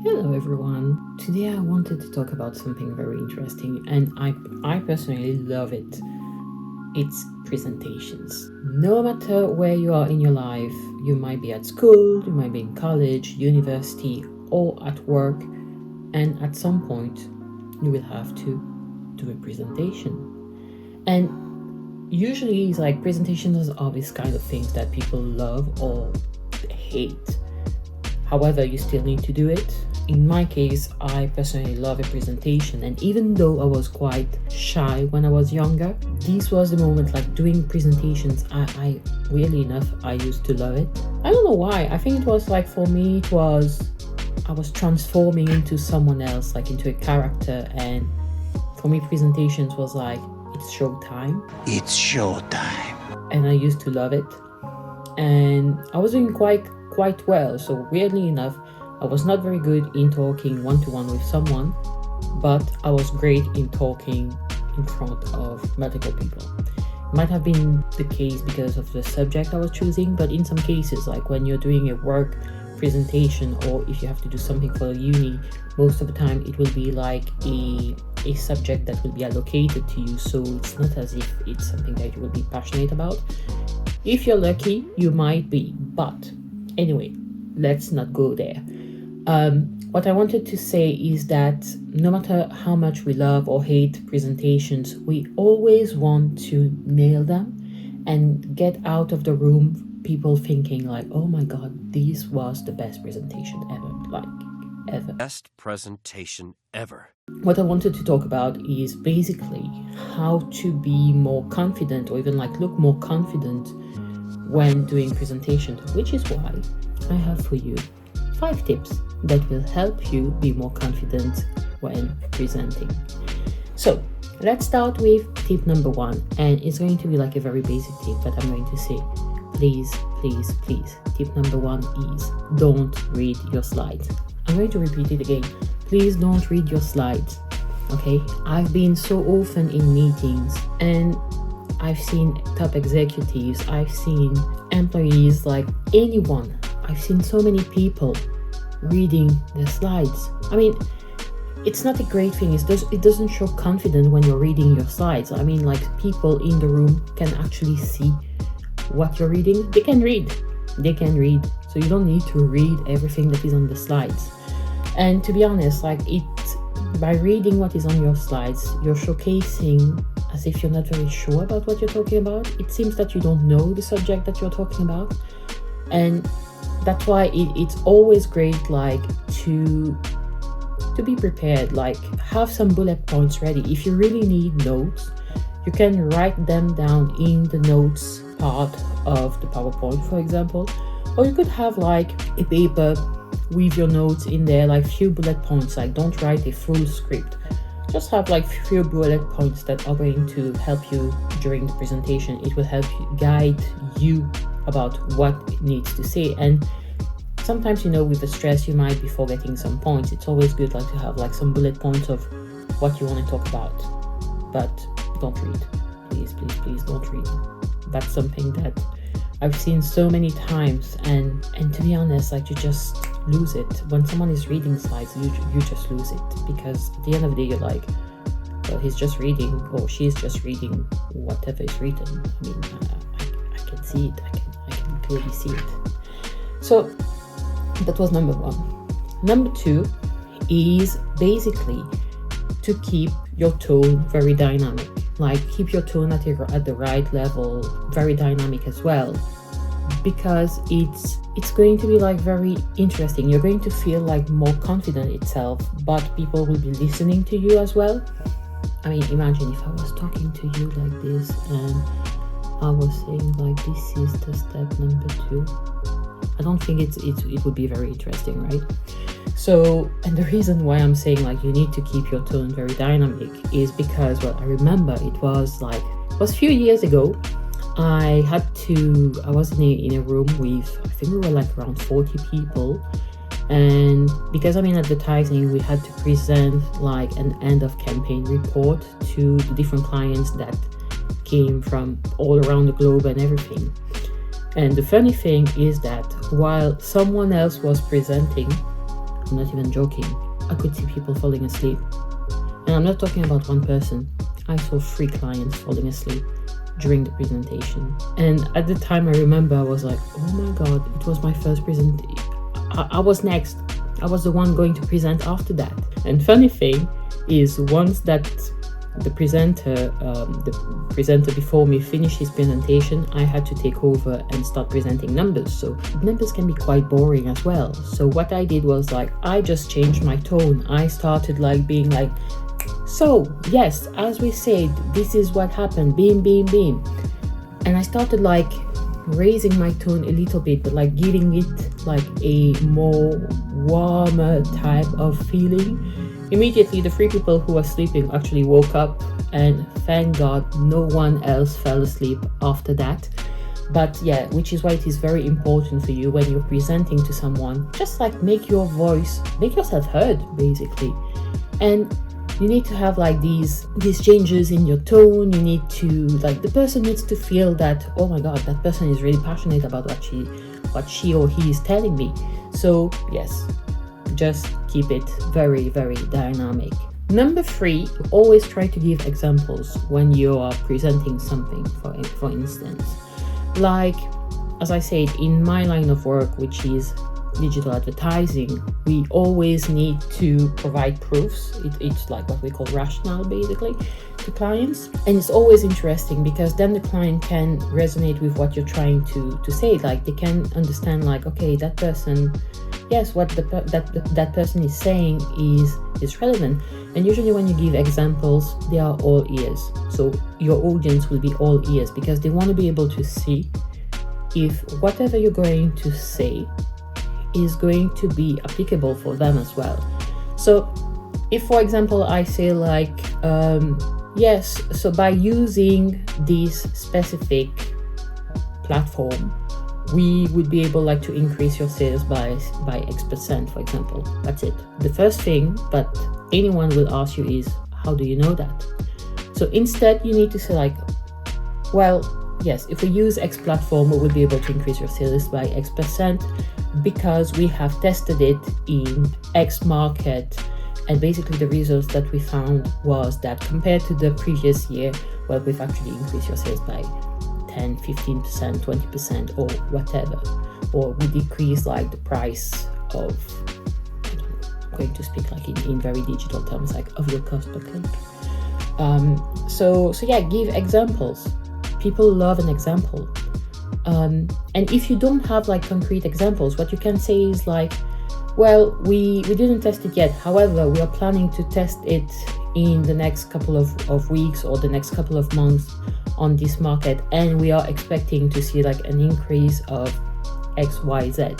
Hello everyone. Today I wanted to talk about something very interesting and I personally love it. It's presentations. No matter where you are in your life, you might be at school, you might be in college, university, or at work, and at some point you will have to do a presentation. And usually it's like presentations are these kind of things that people love or hate. However, you still need to do it. In my case, I personally love a presentation, and even though I was quite shy when I was younger, this was the moment, like doing presentations. I weirdly enough, I used to love it. I don't know why. I think it was like for me, I was transforming into someone else, like into a character, and for me, presentations was like it's showtime. It's showtime. And I used to love it, and I was doing quite well. So weirdly enough, I was not very good in talking one-to-one with someone, but I was great in talking in front of multiple people. It might have been the case because of the subject I was choosing, but in some cases, like when you're doing a work presentation or if you have to do something for the uni, most of the time it will be like a subject that will be allocated to you, so it's not as if it's something that you will be passionate about. If you're lucky, you might be, but anyway, let's not go there. What I wanted to say is that no matter how much we love or hate presentations, we always want to nail them and get out of the room people thinking like, oh my god, this was the best presentation ever, like ever. Best presentation ever. What I wanted to talk about is basically how to be more confident or even like look more confident when doing presentations, which is why I have for you 5 tips that will help you be more confident when presenting. So let's start with tip number 1, and it's going to be like a very basic tip, but I'm going to say please. Tip number 1 is don't read your slides. I'm going to repeat it again. Please don't read your slides. Okay, I've been so often in meetings and I've seen top executives, I've seen employees, like anyone. I've seen so many people reading their slides. I mean, it's not a great thing. It doesn't show confidence when you're reading your slides. I mean, like people in the room can actually see what you're reading. They can read. So you don't need to read everything that is on the slides. And to be honest, like by reading what is on your slides, you're showcasing as if you're not very sure about what you're talking about. It seems that you don't know the subject that you're talking about. And that's why it's always great, like to be prepared, like have some bullet points ready. If you really need notes, you can write them down in the notes part of the PowerPoint, for example, or you could have like a paper with your notes in there, like few bullet points. Like don't write a full script, just have like few bullet points that are going to help you during the presentation. It will help you guide you about what it needs to say. And sometimes, with the stress, you might be forgetting some points. It's always good like to have like some bullet points of what you want to talk about, but don't read. Please don't read. That's something that I've seen so many times, and to be honest, like you just lose it when someone is reading slides. You just lose it, because at the end of the day you're like, well, he's just reading or she's just reading whatever is written. I mean, I can see it. I can clearly see it. So that was number 1. Number 2 is basically to keep your tone very dynamic. Like keep your tone at the right level, very dynamic as well, because it's going to be like very interesting. You're going to feel like more confident itself, but people will be listening to you as well. I mean, imagine if I was talking to you like this and I was saying like, this is the step number 2. I don't think it would be very interesting, right? So, and the reason why I'm saying like you need to keep your tone very dynamic is because, well, I remember it was a few years ago. I was in a room with, I think we were like around 40 people, and because I'm in advertising, we had to present like an end of campaign report to the different clients that came from all around the globe and everything. And the funny thing is that while someone else was presenting, I'm not even joking, I could see people falling asleep. And I'm not talking about one person. I saw 3 clients falling asleep during the presentation. And at the time, I remember I was like, oh my God, it was my first presentation. I was next. I was the one going to present after that. And funny thing is, once that the presenter before me finished his presentation, I had to take over and start presenting numbers. So numbers can be quite boring as well. So what I did was like, I just changed my tone. I started like being like, so yes, as we said, this is what happened, beam, beam, beam. And I started like raising my tone a little bit, but like giving it like a more warmer type of feeling. Immediately, the 3 people who were sleeping actually woke up, and thank God no one else fell asleep after that. But yeah, which is why it is very important for you when you're presenting to someone, just like make yourself heard basically. And you need to have like these changes in your tone. You need to, like, the person needs to feel that, oh my God, that person is really passionate about what she or he is telling me. So yes, just keep it very, very dynamic. Number 3, always try to give examples when you are presenting something, for instance. Like, as I said, in my line of work, which is digital advertising, we always need to provide proofs. It's like what we call rationale basically to clients. And it's always interesting because then the client can resonate with what you're trying to say. Like, they can understand like, okay, that person, yes, what that person is saying is relevant. And usually when you give examples, they are all ears. So your audience will be all ears because they want to be able to see if whatever you're going to say is going to be applicable for them as well. So if, for example, I say like, yes, so by using this specific platform, we would be able like to increase your sales by X%, for example. That's it. The first thing that anyone will ask you is, how do you know that? So instead, you need to say like, well, yes, if we use X platform, we will be able to increase your sales by X% because we have tested it in X market. And basically the results that we found was that compared to the previous year, well, we've actually increased your sales by 10, 15%, 20% or whatever. Or we decrease like the price of, I'm going to speak like in very digital terms, like of your cost per click. So yeah, give examples. People love an example. And if you don't have like concrete examples, what you can say is like, well, we didn't test it yet. However, we are planning to test it in the next couple of weeks or the next couple of months on this market. And we are expecting to see like an increase of X, Y, Z.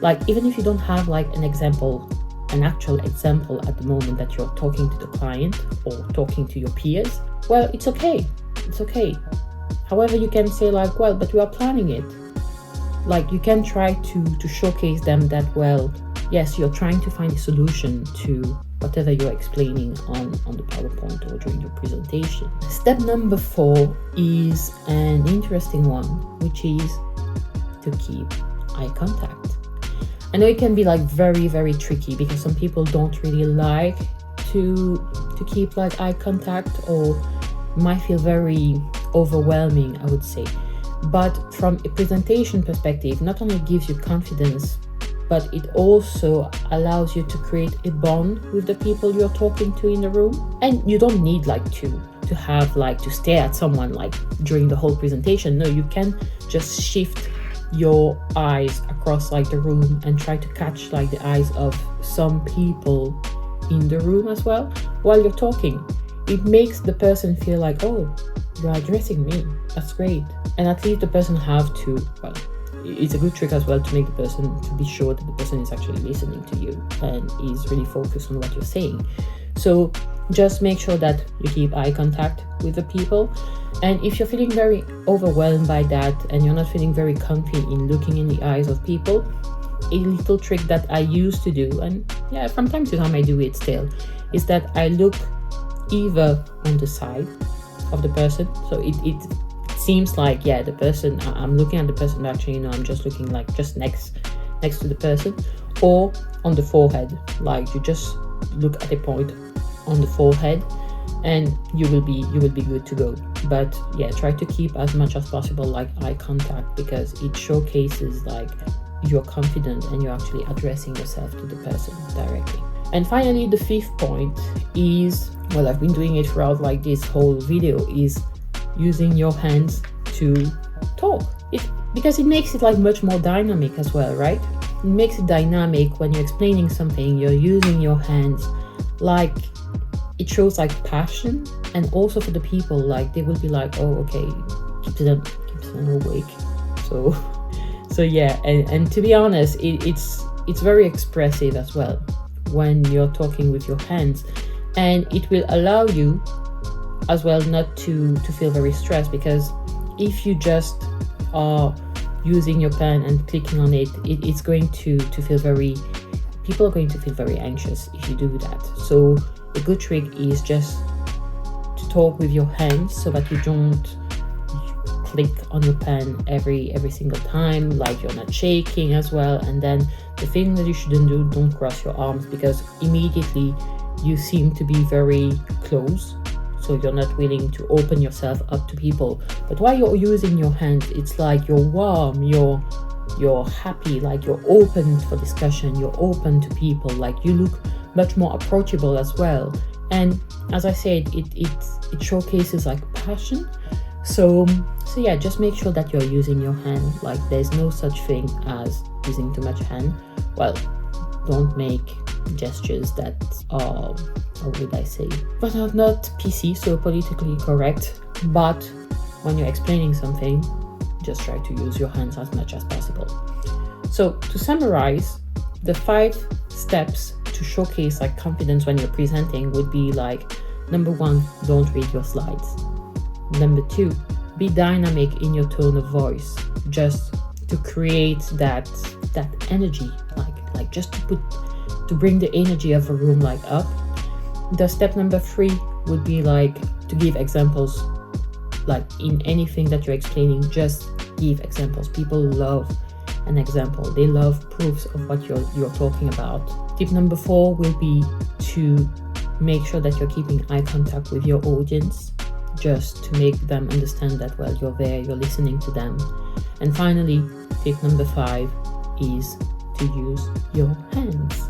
Like, even if you don't have like an actual example at the moment that you're talking to the client or talking to your peers, well, it's okay. It's okay. However, you can say like, well, but we are planning it. Like, you can try to showcase them that, well, yes, you're trying to find a solution to whatever you're explaining on the PowerPoint or during your presentation. Step number 4 is an interesting one, which is to keep eye contact. I know it can be like very, very tricky because some people don't really like to keep like eye contact, or might feel very overwhelming, I would say. But from a presentation perspective, not only gives you confidence, but it also allows you to create a bond with the people you're talking to in the room. And you don't need like to have like to stare at someone like during the whole presentation. No, you can just shift your eyes across like the room and try to catch like the eyes of some people in the room as well while you're talking. It makes the person feel like, oh, you're addressing me. That's great. And at least the person have to, well, it's a good trick as well to make the person, to be sure that the person is actually listening to you and is really focused on what you're saying. So just make sure that you keep eye contact with the people. And if you're feeling very overwhelmed by that and you're not feeling very comfy in looking in the eyes of people, a little trick that I used to do, and yeah, from time to time I do it still, is that I look either on the side of the person, so it seems like, yeah, the person, I'm looking at the person, but actually, I'm just looking like just next to the person, or on the forehead. Like you just look at a point on the forehead and you will be good to go. But yeah, try to keep as much as possible like eye contact, because it showcases like you're confident and you're actually addressing yourself to the person directly. And finally, the fifth point is, well, I've been doing it throughout like this whole video, is using your hands to talk. Because it makes it like much more dynamic as well, right? It makes it dynamic when you're explaining something, you're using your hands. Like it shows like passion, and also for the people, like they will be like, oh, okay, keeps them awake. So yeah, and to be honest, it's very expressive as well when you're talking with your hands, and it will allow you as well not to feel very stressed, because if you just are using your pen and clicking on it, it's going to feel very, people are going to feel very anxious if you do that. So a good trick is just to talk with your hands so that you don't click on your pen every single time, like you're not shaking as well. And then the thing that you shouldn't do, don't cross your arms, because immediately you seem to be very close, so you're not willing to open yourself up to people. But while you're using your hands, it's like you're warm, you're happy, like you're open for discussion, you're open to people, like you look much more approachable as well. And as I said, it showcases like passion. So yeah, just make sure that you're using your hand. Like there's no such thing as using too much hand. Well, don't make gestures that are, how would I say, but are not PC, so politically correct. But when you're explaining something, just try to use your hands as much as possible. So to summarize, the 5 steps to showcase like confidence when you're presenting would be like, number 1, don't read your slides. Number 2, be dynamic in your tone of voice, just to create that energy, like just to bring the energy of a room like up. The step number 3 would be like to give examples, like in anything that you're explaining, just give examples. People love an example, they love proofs of what you're talking about. Tip number 4 will be to make sure that you're keeping eye contact with your audience, just to make them understand that, well, you're there, you're listening to them. And finally, tip number 5 is to use your hands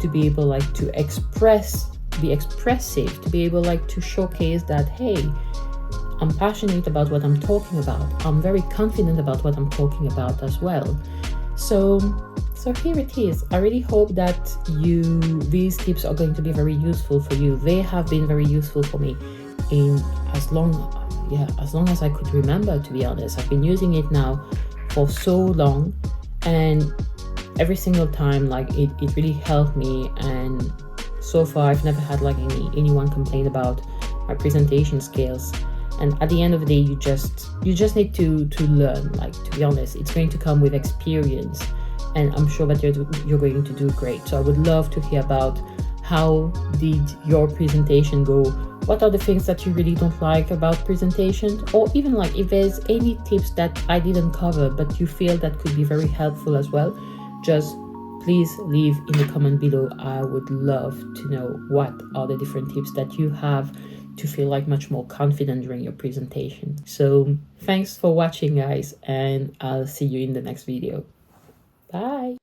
to be able like to express, to be expressive, to be able like to showcase that, hey, I'm passionate about what I'm talking about, I'm very confident about what I'm talking about as well. So here it is. I really hope that these tips are going to be very useful for you. They have been very useful for me in as long as I could remember, to be honest. I've been using it now for so long, and every single time like it really helped me. And so far I've never had like anyone complain about my presentation skills. And at the end of the day, you just need to learn. Like, to be honest, it's going to come with experience, and I'm sure that you're going to do great. So I would love to hear about, how did your presentation go? What are the things that you really don't like about presentation? Or even like if there's any tips that I didn't cover but you feel that could be very helpful as well, just please leave in the comment below. I would love to know what are the different tips that you have to feel like much more confident during your presentation. So thanks for watching, guys, and I'll see you in the next video. Bye.